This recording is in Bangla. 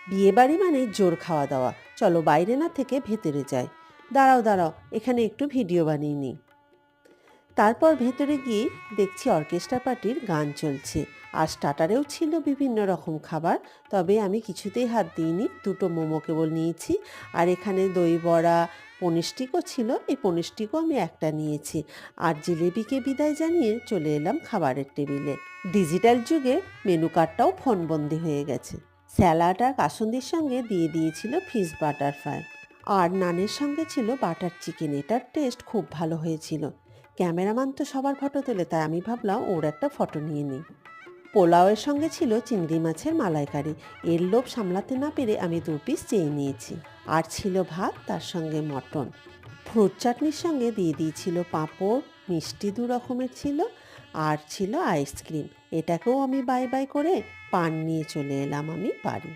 বিয়েবাড়ি মানে জোর খাওয়া দাওয়া। চলো বাইরে না থেকে ভেতরে যাই। দাঁড়াও দাঁড়াও, এখানে একটু ভিডিও বানিয়ে নিই। তারপর ভেতরে গিয়ে দেখছি অর্কেস্ট্রা পার্টির গান চলছে, আর স্টার্টারেও ছিল বিভিন্ন রকম খাবার। তবে আমি কিছুতেই হাত দিইনি, দুটো মোমো কেবল নিয়েছি। আর এখানে দই বড়া, পনির স্টিকও ছিল, এই পনির স্টিকও আমি একটা নিয়েছি। আর জিলেবিকে বিদায় জানিয়ে চলে এলাম খাবারের টেবিলে। ডিজিটাল যুগে মেনু কার্ডটাও ফোনবন্দি হয়ে গেছে। স্যালাড আর কাসুন্দির সঙ্গে দিয়ে দিয়েছিল ফিশ বাটার ফ্রাই, আর নানের সঙ্গে ছিল বাটার চিকেন। এটার টেস্ট খুব ভালো হয়েছিল। ক্যামেরাম্যান তো সবার ফটো তোলে, তাই আমি ভাবলাম ওর একটা ফটো নিয়ে নিই। পোলাওয়ের সঙ্গে ছিল চিংড়ি মাছের মালাইকারি। এর লোভ সামলাতে না পেরে আমি 2 পিস চেয়ে নিয়েছি। আর ছিল ভাত, তার সঙ্গে মটন। ফ্রুট চাটনির সঙ্গে দিয়ে দিয়েছিল পাঁপড়, মিষ্টি 2 রকমের ছিল, আর ছিল আইসক্রিম। এটাকেও আমি বাই বাই করে পান নিয়ে চলে এলাম আমি বাড়ি।